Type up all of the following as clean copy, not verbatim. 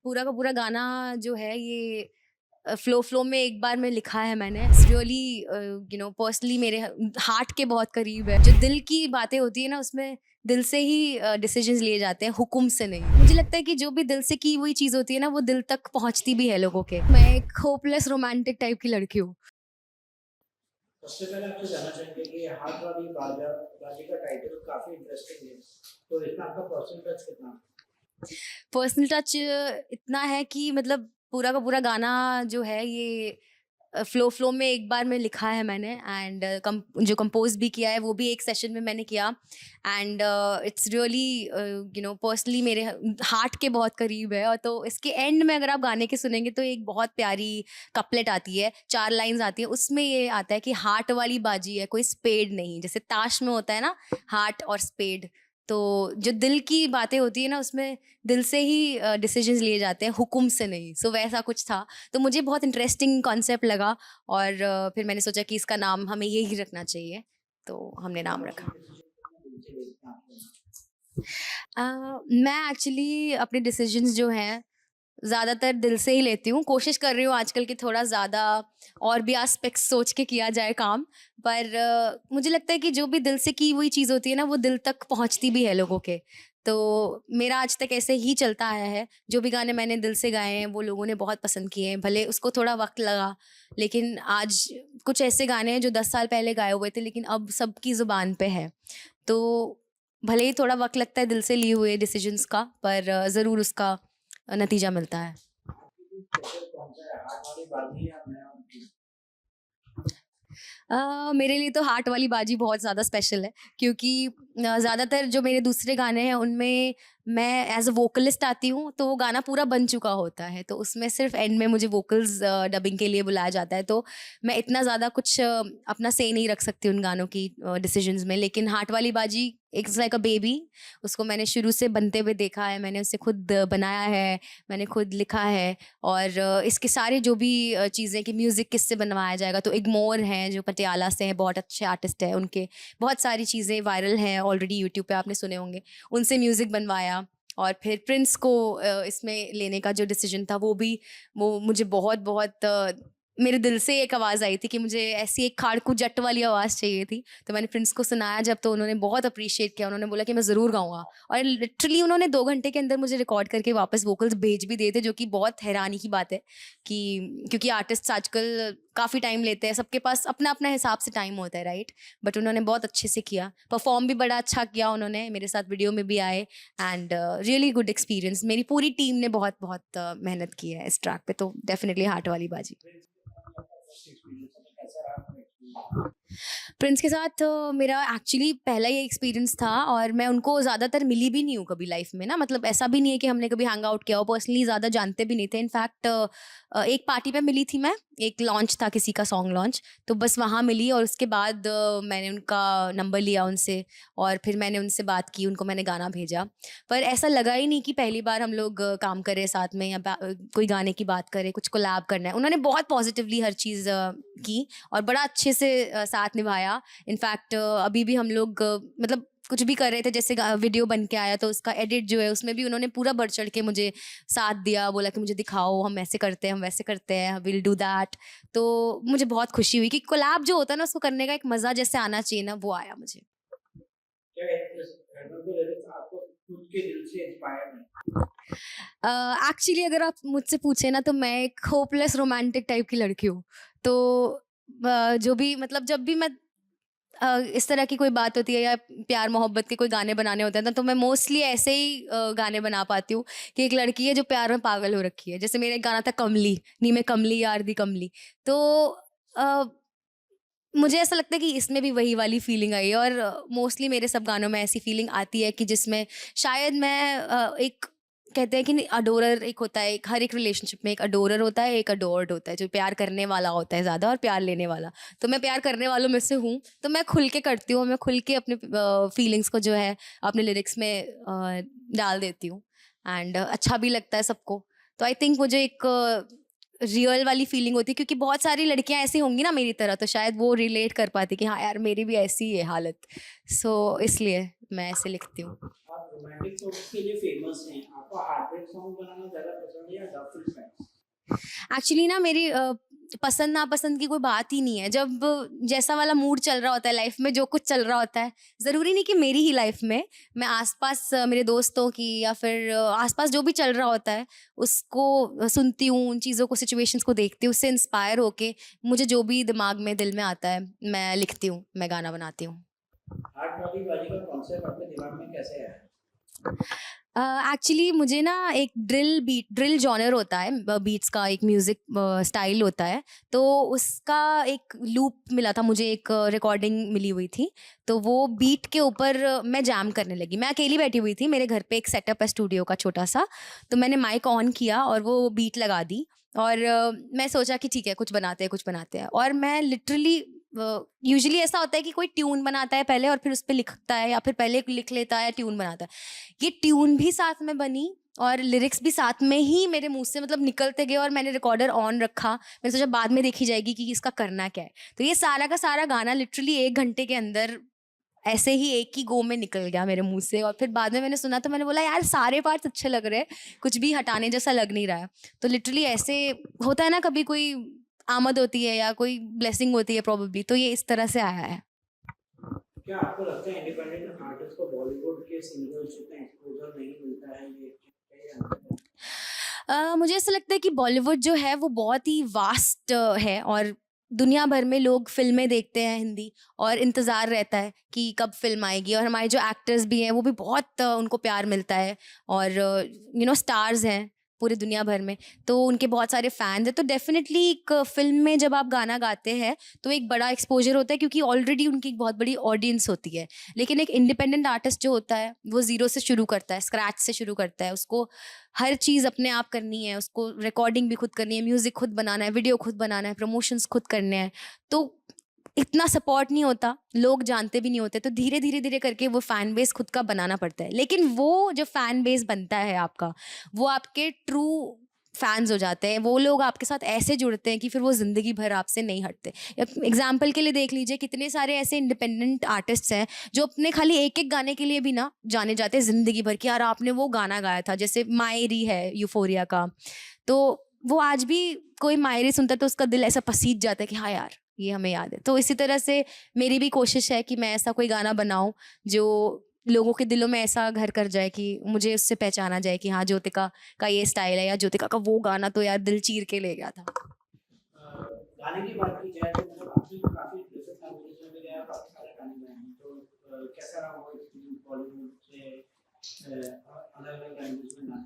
पूरा का पूरा गाना जो है ये फ्लो फ्लो में एक बार में लिखा है मैंने। रियली पर्सनली मेरे हार्ट के बहुत करीब है। जो दिल की बातें होती है ना, उसमें दिल से ही डिसीजंस लिए जाते हैं, हुक्म से नहीं। मुझे लगता है कि जो भी दिल से की हुई चीज़ होती है ना, वो दिल तक पहुँचती भी है लोगों के। मैं एक होपलेस रोमांटिक टाइप की लड़की हूँ। सबसे पहले आपसे जानना चाहेंगे कि हाथ वाली बाजा बाजी का टाइटल काफी इंटरेस्टिंग है। तो इसमें आपका पर्सनल टच कितना है? पर्सनल टच इतना है कि मतलब पूरा का पूरा गाना जो है ये फ्लो फ्लो में एक बार में लिखा है मैंने। एंड जो कंपोज भी किया है वो भी एक सेशन में मैंने किया। एंड इट्स रियली पर्सनली मेरे हार्ट के बहुत करीब है। और तो इसके एंड में अगर आप गाने के सुनेंगे तो एक बहुत प्यारी कपलेट आती है, 4 लाइंस आती है। उसमें ये आता है कि हार्ट वाली बाजी है, कोई स्पेड नहीं। जैसे ताश में होता है ना, हार्ट और स्पेड। तो जो दिल की बातें होती है ना, उसमें दिल से ही डिसीजंस लिए जाते हैं, हुक्म से नहीं। सो वैसा कुछ था। तो मुझे बहुत इंटरेस्टिंग कॉन्सेप्ट लगा। और फिर मैंने सोचा कि इसका नाम हमें यही रखना चाहिए, तो हमने नाम आप अपने रखा। डिसीजन को दिल से लेते हैं आपको। मैं एक्चुअली अपने डिसीजंस जो हैं ज़्यादातर दिल से ही लेती हूँ। कोशिश कर रही हूँ आजकल कि थोड़ा ज़्यादा और भी एस्पेक्ट्स सोच के किया जाए काम। पर मुझे लगता है कि जो भी दिल से की हुई चीज़ होती है ना, वो दिल तक पहुँचती भी है लोगों के। तो मेरा आज तक ऐसे ही चलता आया है। जो भी गाने मैंने दिल से गाए हैं, वो लोगों ने बहुत पसंद किए हैं। भले उसको थोड़ा वक़्त लगा, लेकिन आज कुछ ऐसे गाने हैं जो 10 साल पहले गाए हुए थे, लेकिन अब सबकी ज़ुबान पे है। तो भले ही थोड़ा वक़्त लगता है दिल से लिए हुए डिसीजंस का, पर ज़रूर उसका नतीजा मिलता है। आपके लिए स्पेशल कौन सा है, हाथ वाली बाजी या मैं हूँ? मेरे लिए तो हार्ट वाली बाजी बहुत ज़्यादा स्पेशल है, क्योंकि ज़्यादातर जो मेरे दूसरे गाने हैं उनमें मैं एज़ अ वोकलिस्ट आती हूँ, तो वो गाना पूरा बन चुका होता है। तो उसमें सिर्फ एंड में मुझे वोकल्स डबिंग के लिए बुलाया जाता है। तो मैं इतना ज़्यादा कुछ अपना से नहीं रख सकती उन गानों की डिसीजंस में। लेकिन हार्ट वाली बाजी इट्स लाइक अ बेबी। उसको मैंने शुरू से बनते हुए देखा है, मैंने उसे खुद बनाया है, मैंने खुद लिखा है। और इसके सारे जो भी चीज़ें कि म्यूज़िक किससे बनवाया जाएगा, तो इग्मोर हैं जो पटियाला से हैं, बहुत अच्छे आर्टिस्ट हैं। उनके बहुत सारी चीज़ें वायरल हैं ऑलरेडी, यूट्यूब पे आपने सुने होंगे। उनसे म्यूज़िक बनवाया। और फिर प्रिंस को इसमें लेने का जो डिसीजन था, वो मुझे बहुत बहुत मेरे दिल से एक आवाज़ आई थी कि मुझे ऐसी एक खाड़कू जट वाली आवाज़ चाहिए थी। तो मैंने प्रिंस को सुनाया जब, तो उन्होंने बहुत अप्रिशिएट किया। उन्होंने बोला कि मैं ज़रूर गाऊँगा। और लिटरली उन्होंने 2 घंटे के अंदर मुझे रिकॉर्ड करके वापस वोकल्स भेज भी दिए थे, जो कि बहुत हैरानी की बात है कि क्योंकि आर्टिस्ट्स आजकल काफ़ी टाइम लेते हैं, सबके पास अपना-अपना हिसाब से टाइम होता है, राइट? बट उन्होंने बहुत अच्छे से किया, परफ़ॉर्म भी बड़ा अच्छा किया उन्होंने, मेरे साथ वीडियो में भी आए। And really good experience. मेरी पूरी टीम ने बहुत-बहुत मेहनत की है इस ट्रैक पे, तो डेफिनिटली हार्ट वाली बाजी। प्रिंस के साथ में आपका फर्स्ट एक्सपीरियंस है, कैसा रहा आपका एक्सपीरियंस? प्रिंस के साथ मेरा एक्चुअली पहला ये एक्सपीरियंस था। और मैं उनको ज़्यादातर मिली भी नहीं हूँ कभी लाइफ में ना। मतलब ऐसा भी नहीं है कि हमने कभी हैंग आउट किया हो, पर्सनली ज़्यादा जानते भी नहीं थे। इनफैक्ट एक पार्टी पे मिली थी मैं, एक लॉन्च था किसी का, सॉन्ग लॉन्च। तो बस वहाँ मिली और उसके बाद मैंने उनका नंबर लिया उनसे। और फिर मैंने उनसे बात की, उनको मैंने गाना भेजा। पर ऐसा लगा ही नहीं कि पहली बार हम लोग काम कर रहे हैं साथ में, या कोई गाने की बात करें, कुछ कोलैब करना है। उन्होंने बहुत पॉजिटिवली हर चीज़ की और बड़ा अच्छे से साथ निभाया। इनफैक्ट अभी भी हम लोग मतलब कुछ भी कर रहे थे, जैसे वीडियो बन के आया तो उसका एडिट जो है उसमें भी उन्होंने पूरा बढ़ चढ़ के मुझे साथ दिया, बोला कि मुझे दिखाओ, हम ऐसे करते हैं, हम वैसे करते हैं, विल डू दैट। तो मुझे बहुत खुशी हुई कि कोलैब जो होता है ना, उसको करने का एक मज़ा जैसे आना चाहिए ना, वो आया मुझे। क्या एल्बम के लिरिक्स आपको खुद के दिल से इंस्पायर्ड है? एक्चुअली अगर आप मुझसे पूछे ना, तो मैं एक होपलेस रोमांटिक टाइप की लड़की हूँ। तो जो भी मतलब जब भी मैं इस तरह की कोई बात होती है या प्यार मोहब्बत के कोई गाने बनाने होते हैं ना, तो मैं मोस्टली ऐसे ही गाने बना पाती हूँ कि एक लड़की है जो प्यार में पागल हो रखी है। जैसे मेरा एक गाना था कमली, नी में कमली यार दी कमली। तो अ, मुझे ऐसा लगता है कि इसमें भी वही वाली फीलिंग आई है। और मोस्टली मेरे सब गानों में ऐसी फीलिंग आती है कि जिसमें शायद मैं एक कहते हैं कि नहीं, अडोरर एक होता है, एक हर एक रिलेशनशिप में एक अडोरर होता है, एक अडोर्ड होता है, जो प्यार करने वाला होता है ज़्यादा और प्यार लेने वाला। तो मैं प्यार करने वालों में से हूँ, तो मैं खुल के करती हूँ, मैं खुल के अपने फीलिंग्स को जो है अपने लिरिक्स में डाल देती हूँ। एंड अच्छा भी लगता है सबको। तो आई थिंक मुझे एक रियल वाली फीलिंग होती है, क्योंकि बहुत सारी लड़कियां ऐसी होंगी ना मेरी तरह, तो शायद वो रिलेट कर पाती कि हाँ यार, मेरी भी ऐसी ही है हालत। सो इसलिए मैं ऐसे लिखती हूँ। आप रोमांटिक सॉन्ग्स के लिए फेमस हैं, आपको हार्ट ब्रेक सॉन्ग बनाना ज़्यादा पसंद है या डबफुल सॉन्ग्स? एक्चुअली ना मेरी पसंद नापसंद की कोई बात ही नहीं है। जब जैसा वाला मूड चल रहा होता है लाइफ में, जो कुछ चल रहा होता है, ज़रूरी नहीं कि मेरी ही लाइफ में, मैं आसपास मेरे दोस्तों की या फिर आसपास जो भी चल रहा होता है उसको सुनती हूँ, उन चीज़ों को, सिचुएशंस को देखती हूँ, उससे इंस्पायर होके मुझे जो भी दिमाग में दिल में आता है मैं लिखती हूँ, मैं गाना बनाती हूँ। हार्ट वाली बाजी का कॉन्सेप्ट आपके दिमाग में कैसे आया? एक्चुअली मुझे ना एक ड्रिल जॉनर होता है, बीट्स का एक म्यूज़िक स्टाइल होता है, तो उसका एक लूप मिला था मुझे, एक रिकॉर्डिंग मिली हुई थी, तो वो बीट के ऊपर मैं जैम करने लगी। मैं अकेली बैठी हुई थी, मेरे घर पे एक सेटअप है स्टूडियो का छोटा सा, तो मैंने माइक ऑन किया और वो बीट लगा दी और मैं सोचा कि ठीक है कुछ बनाते हैं और मैं लिटरली यूजुअली ऐसा होता है कि कोई ट्यून बनाता है पहले और फिर उस पे लिखता है, या फिर पहले लिख लेता है ट्यून बनाता है। ये ट्यून भी साथ में बनी और लिरिक्स भी साथ में ही मेरे मुंह से मतलब निकलते गए और मैंने रिकॉर्डर ऑन रखा। मैंने सोचा बाद में देखी जाएगी कि इसका करना क्या है। तो ये सारा का सारा गाना लिटरली 1 घंटे के अंदर ऐसे ही एक ही गो में निकल गया मेरे मुंह से, और फिर बाद में मैंने सुना तो मैंने बोला यार सारे पार्ट्स अच्छे लग रहे हैं, कुछ भी हटाने जैसा लग नहीं रहा है। तो लिटरली ऐसे होता है ना, कभी कोई आमद होती है या कोई ब्लेसिंग होती है प्रोबेबली, तो ये इस तरह से आया है। क्या आपको लगता है इंडिपेंडेंट आर्टिस्ट को बॉलीवुड के सिंगर्स जितना एक्सपोजर नहीं मिलता है, ये है या नहीं? मुझे ऐसा लगता है कि बॉलीवुड जो है वो बहुत ही वास्ट है और दुनिया भर में लोग फ़िल्में देखते हैं हिंदी, और इंतज़ार रहता है कि कब फ़िल्म आएगी, और हमारे जो एक्टर्स भी हैं वो भी बहुत उनको प्यार मिलता है, और स्टार्स हैं पूरी दुनिया भर में, तो उनके बहुत सारे फ़ैन्स हैं। तो डेफ़िनेटली एक फ़िल्म में जब आप गाना गाते हैं तो एक बड़ा एक्सपोज़र होता है, क्योंकि ऑलरेडी उनकी एक बहुत बड़ी ऑडियंस होती है। लेकिन एक इंडिपेंडेंट आर्टिस्ट जो होता है वो ज़ीरो से शुरू करता है, स्क्रैच से शुरू करता है, उसको हर चीज़ अपने आप करनी है, उसको रिकॉर्डिंग भी खुद करनी है, म्यूज़िक खुद बनाना है, वीडियो खुद बनाना है, प्रमोशंस खुद करने हैं। तो इतना सपोर्ट नहीं होता, लोग जानते भी नहीं होते, तो धीरे करके वो फ़ैन बेस खुद का बनाना पड़ता है। लेकिन वो जो फ़ैन बेस बनता है आपका, वो आपके ट्रू फैन्स हो जाते हैं। वो लोग आपके साथ ऐसे जुड़ते हैं कि फिर वो ज़िंदगी भर आपसे नहीं हटते। एग्ज़ाम्पल के लिए देख लीजिए, कितने सारे ऐसे इंडिपेंडेंट आर्टिस्ट्स हैं जो अपने खाली एक-एक गाने के लिए भी ना जाने जाते हैं ज़िंदगी भर कि यार आपने वो गाना गाया था। जैसे मायरी है यूफ़ोरिया का, तो वो आज भी कोई मायरी सुनता है तो उसका दिल ऐसा पसीज जाता है कि हाँ यार, ये हमें याद है। तो इसी तरह से मेरी भी कोशिश है कि मैं ऐसा कोई गाना बनाऊँ जो लोगों के दिलों में ऐसा घर कर जाए कि मुझे उससे पहचाना जाए कि हाँ, ज्योतिका का ये स्टाइल है, या ज्योतिका का वो गाना तो यार दिल चीर के ले गया था। गाने की बात की जाए तो मतलब आपने काफ़ी डिफरेंट लैंग्वेजेस में भी गाया, काफ़ी सारे गाने गाए हैं, तो कैसा रहा वो एक्सपीरियंस बॉलीवुड से अलग-अलग लैंग्वेज में गाना?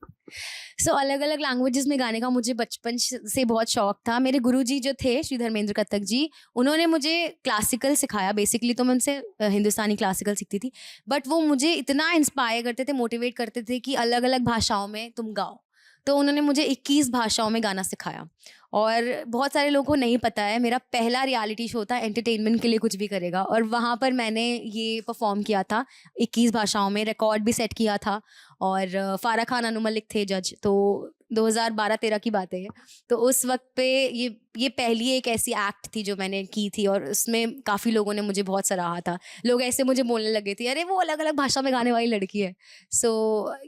अलग-अलग लैंग्वेजेस में गाने का मुझे बचपन से बहुत शौक था। मेरे गुरुजी जो थे श्री धर्मेंद्र कथक जी, उन्होंने मुझे क्लासिकल सिखाया। बेसिकली तो मैं उनसे हिंदुस्तानी क्लासिकल सीखती थी, बट वो मुझे इतना इंस्पायर करते थे, मोटिवेट करते थे कि अलग-अलग भाषाओं में तुम गाओ। तो उन्होंने मुझे 21 भाषाओं में गाना सिखाया, और बहुत सारे लोगों को नहीं पता है, मेरा पहला रियलिटी शो था एंटरटेनमेंट के लिए कुछ भी करेगा, और वहाँ पर मैंने ये परफॉर्म किया था 21 भाषाओं में, रिकॉर्ड भी सेट किया था, और फ़ारा खान अनु मलिक थे जज। तो 2012-13 की बात है ये। तो उस वक़्त पे ये पहली एक ऐसी एक्ट थी जो मैंने की थी, और उसमें काफ़ी लोगों ने मुझे बहुत सराहा था। लोग ऐसे मुझे बोलने लगे थे, "अरे! वो अलग-अलग भाषा में गाने वाली लड़की है।" सो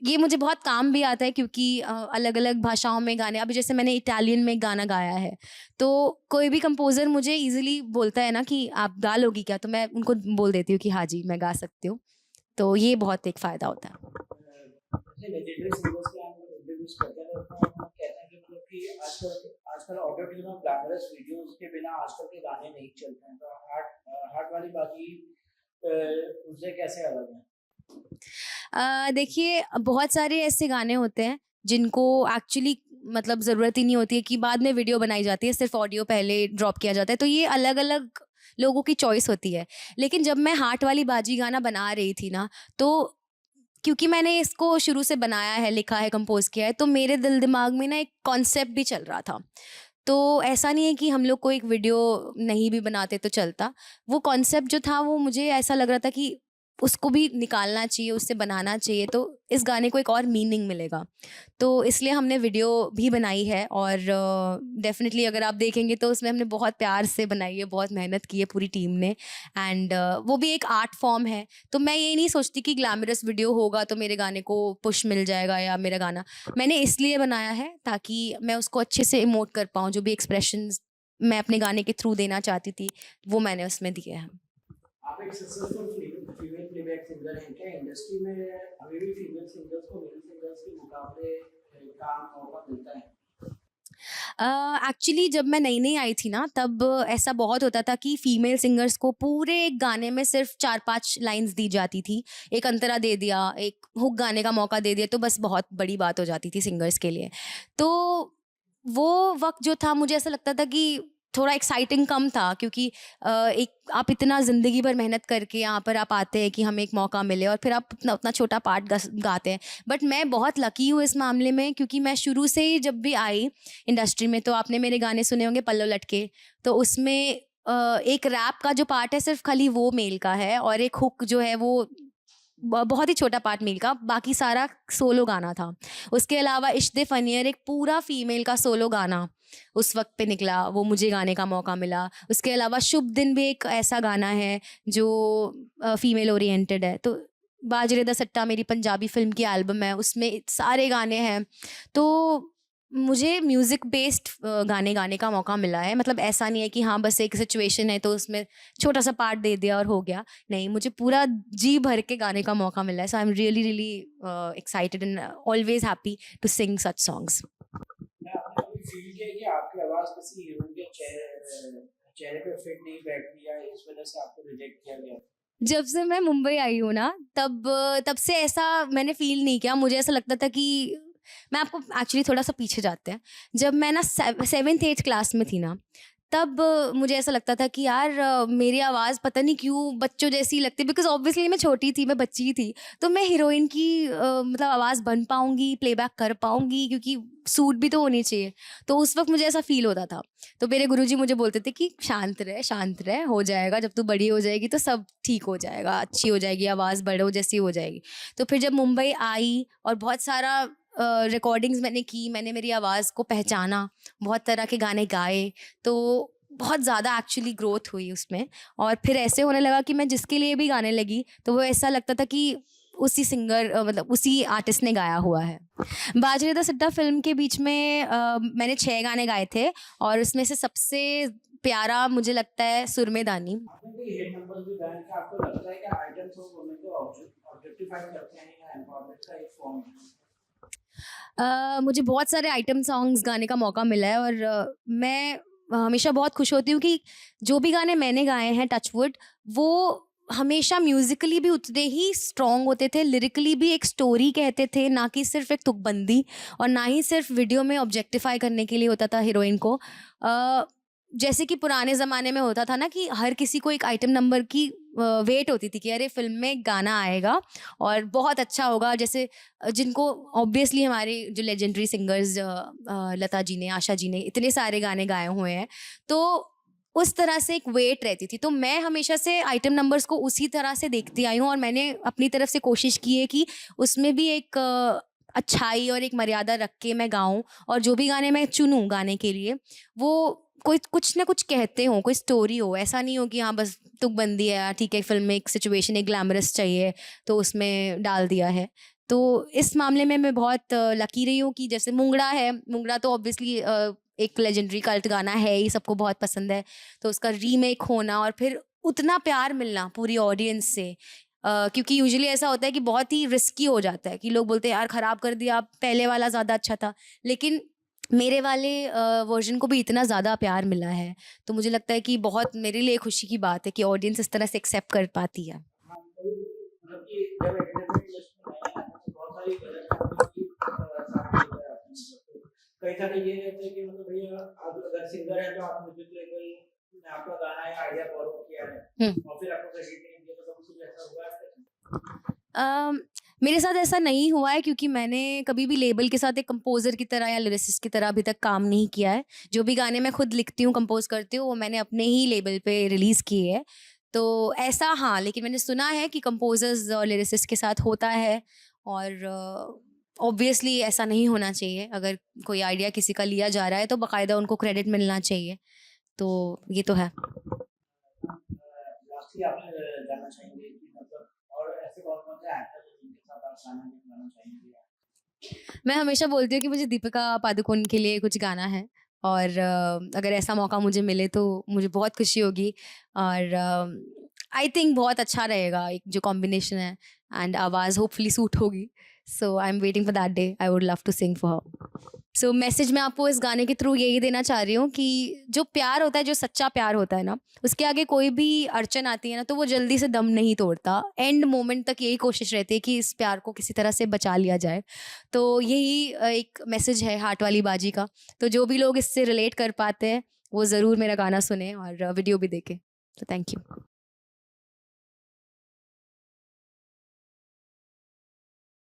ये मुझे बहुत काम भी आता है, क्योंकि अलग-अलग भाषाओं में गाने, अभी जैसे मैंने इटालियन में गाना गाया है, तो कोई भी कंपोज़र मुझे ईज़िली बोलता है ना कि आप गा लोगी क्या? तो मैं उनको बोल देती हूँ कि हाँ जी, मैं गा सकती हूँ। तो ये बहुत एक फ़ायदा होता है। जैसे लेजेंडरी सिंगर्स के हम लोग इंट्रोड्यूस करते हैं तो उसमें हम कहते हैं कि मतलब कि आजकल ऑटो ट्यून और ग्लैमरस वीडियोस के बिना आजकल के गाने नहीं चलते हैं, तो हार्ट वाली बाजी उनसे कैसे अलग है? देखिए, बहुत सारे ऐसे गाने होते हैं जिनको एक्चुअली मतलब ज़रूरत ही नहीं होती है, कि बाद में वीडियो बनाई जाती है, सिर्फ़ ऑडियो पहले ड्रॉप किया जाता है, तो ये अलग-अलग लोगों की चॉइस होती है। लेकिन जब मैं हार्ट वाली बाजी गाना बना रही थी ना, तो क्योंकि मैंने इसको शुरू से बनाया है, लिखा है, कंपोज़ किया है, तो मेरे दिल दिमाग में ना एक कॉन्सेप्ट भी चल रहा था। तो ऐसा नहीं है कि हम लोग को एक वीडियो नहीं भी बनाते तो चलता। वो कॉन्सेप्ट जो था वो मुझे ऐसा लग रहा था कि उसको भी निकालना चाहिए, उससे बनाना चाहिए, तो इस गाने को एक और मीनिंग मिलेगा। तो इसलिए हमने वीडियो भी बनाई है और डेफ़िनेटली अगर आप देखेंगे तो उसमें हमने बहुत प्यार से बनाई है, बहुत मेहनत की है पूरी टीम ने एंड वो भी एक आर्ट फ़ॉर्म है। तो मैं ये नहीं सोचती कि ग्लैमरस वीडियो होगा तो मेरे गाने को पुश मिल जाएगा या मेरा गाना मैंने इसलिए बनाया है ताकि मैं उसको अच्छे से इमोट कर पाऊँ, जो भी एक्सप्रेशंस मैं अपने गाने के थ्रू देना चाहती थी, वो मैंने उसमें दिए हैं। आप एक सक्सेसफुल फीमेल प्लेबैक सिंगर हैं क्या? इंडस्ट्री में अभी भी फीमेल सिंगर्स को मेल सिंगर्स के मुकाबले काम मौका मिलता है? एक्चुअली जब मैं नई-नई आई थी ना तब ऐसा बहुत होता था कि फीमेल सिंगर्स को पूरे एक गाने में सिर्फ 4-5 लाइन्स दी जाती थी। एक अंतरा दे दिया, एक हुक गाने का मौका दे दिया तो बस बहुत बड़ी बात हो जाती थी सिंगर्स के लिए। तो वो वक़्त जो था मुझे ऐसा लगता था कि थोड़ा एक्साइटिंग कम था क्योंकि एक आप इतना ज़िंदगी भर मेहनत करके यहाँ पर आप आते हैं कि हमें एक मौका मिले और फिर आप उतना उतना छोटा पार्ट गाते हैं। बट मैं बहुत लकी हूँ इस मामले में क्योंकि मैं शुरू से ही जब भी आई इंडस्ट्री में तो आपने मेरे गाने सुने होंगे पल्लव लटके, तो उसमें एक रैप का जो पार्ट है सिर्फ़ खाली वो मेल का है और एक हुक जो है वो बहुत ही छोटा पार्ट मेल का, बाकी सारा सोलो गाना था। उसके अलावा इश्क दे फ़नियर एक पूरा फीमेल का सोलो गाना उस वक़्त पे निकला, वो मुझे गाने का मौका मिला। उसके अलावा शुभ दिन भी एक ऐसा गाना है जो फीमेल ओरिएंटेड है। तो बाजरे दा सट्टा मेरी पंजाबी फ़िल्म की एल्बम है, उसमें सारे गाने हैं। तो मुझे म्यूज़िक बेस्ड गाने गाने का मौका मिला है। मतलब ऐसा नहीं है कि हाँ, बस एक सिचुएशन है तो उसमें छोटा-सा पार्ट दे दिया और हो गया। नहीं, मुझे पूरा जी भर के गाने का मौका मिला है। So I am really really excited and always happy to sing such songs. क्या आपने कभी फील किया कि आपकी आवाज़ किसी हीरोइन के चेहरे पे फिट नहीं बैठती या इस वजह से आपको रिजेक्ट किया गया? जब से मैं मुंबई आई हूँ ना तब से ऐसा मैंने फ़ील नहीं किया। मुझे ऐसा लगता था कि मैं आपको एक्चुअली थोड़ा-सा पीछे जाते हैं। जब मैं ना 7th-8th क्लास में थी ना, तब मुझे ऐसा लगता था कि यार मेरी आवाज़ पता नहीं क्यों बच्चों जैसी लगती है बिकॉज़ ऑब्वियसली मैं छोटी थी, मैं बच्ची थी। तो मैं हीरोइन की मतलब आवाज़ बन पाऊँगी, प्लेबैक कर पाऊँगी क्योंकि सूट भी तो होनी चाहिए। तो उस वक़्त मुझे ऐसा फ़ील होता था। तो मेरे गुरुजी मुझे बोलते थे कि शांत रह, हो जाएगा, जब तू बड़ी हो जाएगी तो सब ठीक हो जाएगा, अच्छी हो जाएगी, आवाज़ बड़ों जैसी हो जाएगी। तो फिर जब मुंबई आई और बहुत सारा रिकॉर्डिंग्स मैंने की, मैंने मेरी आवाज़ को पहचाना, बहुत तरह के गाने गाए, तो बहुत ज़्यादा एक्चुअली ग्रोथ हुई उसमें और फिर ऐसे होने लगा कि मैं जिसके लिए भी गाने लगी, तो वो ऐसा लगता था कि उसी सिंगर मतलब उसी आर्टिस्ट ने गाया हुआ है। बाजरे दा सिट्टा फ़िल्म के बीच में मैंने 6 गाने गाए थे और उसमें से सबसे प्यारा मुझे लगता है सुरमेदानी। आपने कोई हिट नंबर्स भी गाए क्या? आपको लगता है कि आइटम सॉन्ग वुमेन को ऑब्जेक्टिफाई करते हैं या एम्पावरमेंट का एक फॉर्म है? मुझे बहुत सारे आइटम सॉन्ग्स गाने का मौका मिला है और मैं हमेशा बहुत खुश होती हूँ कि जो भी गाने मैंने गाए हैं टच वुड वो हमेशा म्यूजिकली भी उतने ही स्ट्रॉन्ग होते थे, लिरिकली भी एक स्टोरी कहते थे, ना कि सिर्फ एक तुकबंदी और ना ही सिर्फ वीडियो में ऑब्जेक्टिफाई करने के लिए होता था हीरोइन को। जैसे कि पुराने ज़माने में होता था ना कि हर किसी को एक आइटम नंबर की वेट होती थी कि अरे फिल्म में एक गाना आएगा और बहुत अच्छा होगा। जैसे जिनको ऑब्वियसली हमारे जो लेजेंडरी सिंगर्स लता जी ने, आशा जी ने इतने सारे गाने गाए हुए हैं, तो उस तरह से एक वेट रहती थी। तो मैं हमेशा से आइटम नंबर्स को उसी तरह से देखती आई हूँ और मैंने अपनी तरफ से कोशिश की है कि उसमें भी एक अच्छाई और एक मर्यादा रख के मैं गाऊँ और जो भी गाने मैं चुनूँ गाने के लिए, वो कोई कुछ ना कुछ कहते हों, कोई स्टोरी हो। ऐसा नहीं हो कि हाँ, बस तुकबंदी है यार, ठीक है, फ़िल्म में एक सिचुएशन एक ग्लैमरस चाहिए, तो उसमें डाल दिया है। तो इस मामले में मैं बहुत लकी रही हूँ कि जैसे मुंगड़ा है, मुंगड़ा तो ऑब्वियसली एक लेजेंडरी कल्ट गाना है ही, सबको बहुत पसंद है। तो उसका रीमेक होना और फिर उतना प्यार मिलना पूरी ऑडियंस से क्योंकि यूजुअली ऐसा होता है कि बहुत ही रिस्की हो जाता है कि लोग बोलते हैं यार ख़राब कर दिया, पहले वाला ज़्यादा अच्छा था। लेकिन मेरे वाले वर्ज़न को भी इतना ज़्यादा प्यार मिला है, तो मुझे लगता है कि बहुत मेरे लिए खुशी की बात है कि ऑडियंस इस तरह से एक्सेप्ट कर पाती है। हाँ, कभी मतलब कि जब एंटरटेनमेंट इंडस्ट्री में नए आए हैं तो बहुत सारी गलत फहमियां भी सामने लेकर आते हैं। मतलब कई सारे ये रहते हैं कि मतलब भैया आप अगर सिंगर हैं तो आप म्यूजिक लेवल में आपका गाना या आइडिया फॉलो किया है हुँ। और फिर आपको क्रेडिट नहीं दिया, तो कभी कुछ ऐसा हुआ है? मेरे साथ ऐसा नहीं हुआ है क्योंकि मैंने कभी भी लेबल के साथ एक कंपोज़र की तरह या लिरिसिस्ट की तरह अभी तक काम नहीं किया है। जो भी गाने मैं खुद लिखती हूँ, कंपोज़ करती हूँ, वो मैंने अपने ही लेबल पे रिलीज़ किए हैं। तो ऐसा हाँ, लेकिन मैंने सुना है कि कंपोज़र्स और लिरिसिस्ट के साथ होता है और ऑब्वियसली ऐसा नहीं होना चाहिए। अगर कोई आइडिया किसी का लिया जा रहा है तो बाकायदा उनको क्रेडिट मिलना चाहिए। तो ये तो है। लास्टली आप जानना चाहेंगे कि मतलब और ऐसे कौन-कौन से एक्टर हैं जिनके साथ आप गाना नहीं गाना चाहेंगे? मैं हमेशा बोलती हूँ कि मुझे दीपिका पादुकोण के लिए कुछ गाना है और अगर ऐसा मौका मुझे मिले तो मुझे बहुत खुशी होगी और आई थिंक बहुत अच्छा रहेगा एक जो कॉम्बिनेशन है एंड आवाज़ होपफुली सूट होगी। So I am waiting for that day. I would love to sing for her. So message मैं आपको इस गाने के थ्रू यही देना चाह रही हूँ कि जो प्यार होता है, जो सच्चा प्यार होता है ना, उसके आगे कोई भी अड़चन आती है ना तो वो जल्दी से दम नहीं तोड़ता। एंड मोमेंट तक यही कोशिश रहती है कि इस प्यार को किसी तरह से बचा लिया जाए। तो यही एक मैसेज है हार्ट वाली बाजी का। तो जो भी लोग इससे रिलेट कर पाते हैं वो ज़रूर मेरा गाना सुने और वीडियो भी देखें। तो थैंक यू।